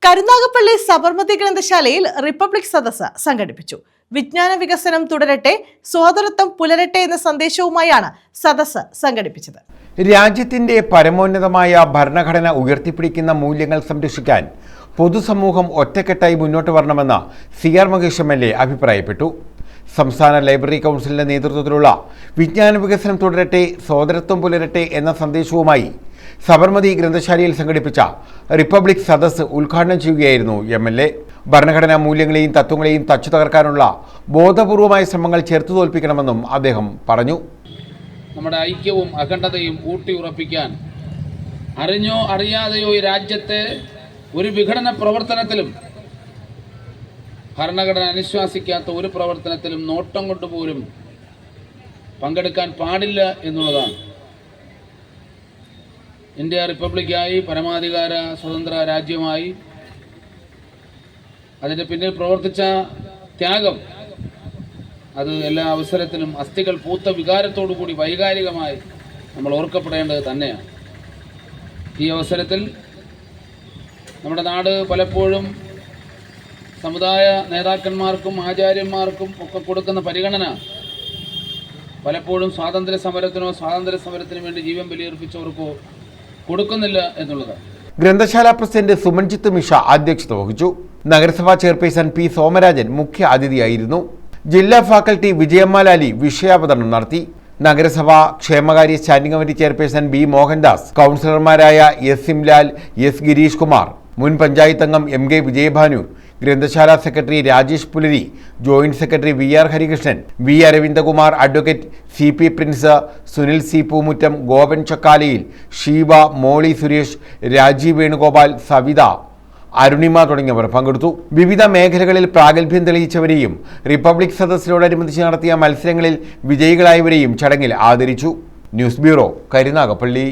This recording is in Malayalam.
കരുനാഗപ്പള്ളി സബർമതി ഗ്രന്ഥശാലയിൽ റിപ്പബ്ലിക് സദസ്സ് സംഘടിപ്പിച്ചു. വിജ്ഞാന വികസനം തുടരട്ടെ, സോദരത്വം പുലരട്ടെ എന്ന സന്ദേശവുമായാണ് സദസ്സ് സംഘടിപ്പിച്ചത്. രാജ്യത്തിന്റെ പരമോന്നതമായ ഭരണഘടന ഉയർത്തിപ്പിടിക്കുന്ന മൂല്യങ്ങൾ സംരക്ഷിക്കാൻ പൊതുസമൂഹം ഒറ്റക്കെട്ടായി മുന്നോട്ട് വരണമെന്ന് CR മഹേഷ് MLA അഭിപ്രായപ്പെട്ടു. സംസ്ഥാന ലൈബ്രറി കൗൺസിലിന്റെ നേതൃത്വത്തിലുള്ള വിജ്ഞാന വികസനം തുടരട്ടെ, സോദരത്വം പുലരട്ടെ എന്ന സന്ദേശവുമായി സബർമതി ഗ്രന്ഥശാലയിൽ സംഘടിപ്പിച്ച റിപ്പബ്ലിക് സദസ്സ് ഉദ്ഘാടനം ചെയ്യുകയായിരുന്നു MLA. ഭരണഘടനാ മൂല്യങ്ങളെയും തത്വങ്ങളെയും തച്ചു തകർക്കാനുള്ള ബോധപൂർവമായ ശ്രമങ്ങൾ ചെറുത്തു തോൽപ്പിക്കണമെന്നും അദ്ദേഹം പറഞ്ഞു. നമ്മുടെ ഐക്യവും അഖണ്ഡതയും ഊട്ടിയുറപ്പിക്കാൻ അറിഞ്ഞോ അറിയാതെയോ ഈ രാജ്യത്തെ ഒരു വിഘടന പ്രവർത്തനത്തിലും ഭരണഘടന അനുശാസിക്കാത്ത ഒരു പ്രവർത്തനത്തിലും നോട്ടം കൊണ്ടുപോലും പങ്കെടുക്കാൻ പാടില്ല എന്നുള്ളതാണ്. ഇന്ത്യ റിപ്പബ്ലിക്കായി, പരമാധികാര സ്വതന്ത്ര രാജ്യമായി അതിൻ്റെ പിന്നിൽ പ്രവർത്തിച്ച ത്യാഗം, അത് എല്ലാ അവസരത്തിലും അസ്ഥികൾ പൂത്ത വികാരത്തോടു കൂടി വൈകാരികമായി നമ്മൾ ഓർക്കപ്പെടേണ്ടത് തന്നെയാണ്. ഈ അവസരത്തിൽ നമ്മുടെ നാട് പലപ്പോഴും സമുദായ നേതാക്കന്മാർക്കും ആചാര്യന്മാർക്കും ഒക്കെ കൊടുക്കുന്ന പരിഗണന പലപ്പോഴും സ്വാതന്ത്ര്യ സമരത്തിനു വേണ്ടി ജീവൻ ബലിയർപ്പിച്ചവർക്കോ കൊടുക്കുന്നില്ല എന്നുള്ളതാണ്. ഗ്രന്ഥശാല പ്രസിഡന്റ് സുമൻജിത്ത് മിഷ അധ്യക്ഷത വഹിച്ചു. നഗരസഭാ ചെയർപേഴ്സൺ P. സോമരാജൻ മുഖ്യ അതിഥിയായിരുന്നു. ജില്ലാ ഫാക്കൽറ്റി വിജയമ്മ ലാലി വിഷയാവതരണം നടത്തി. നഗരസഭാ ക്ഷേമകാര്യ standing committee chairperson B. Mohandas, കൗൺസിലർമാരായ S. സിംലാൽ, S. ഗിരീഷ് കുമാർ, മുൻ പഞ്ചായത്ത് അംഗം MK വിജയഭാനു, ഗ്രന്ഥശാല സെക്രട്ടറി രാജേഷ് പുലരി, joint secretary VR Harikrishnan, V. Aravindakumar, advocate CP Prince, Sunil C. പൂമുറ്റം, Gopan ചക്കാലയിൽ, Sheeba, മോളി സുരേഷ്, രാജീവ് വേണുഗോപാൽ, സവിത, അരുണിമ തുടങ്ങിയവർ പങ്കെടുത്തു. വിവിധ മേഖലകളിൽ പ്രാഗൽഭ്യം തെളിയിച്ചവരെയും റിപ്പബ്ലിക് സദസ്സിനോടനുബന്ധിച്ച് നടത്തിയ മത്സരങ്ങളിൽ വിജയികളായവരെയും ചടങ്ങിൽ ആദരിച്ചു. News bureau, Karunagappally.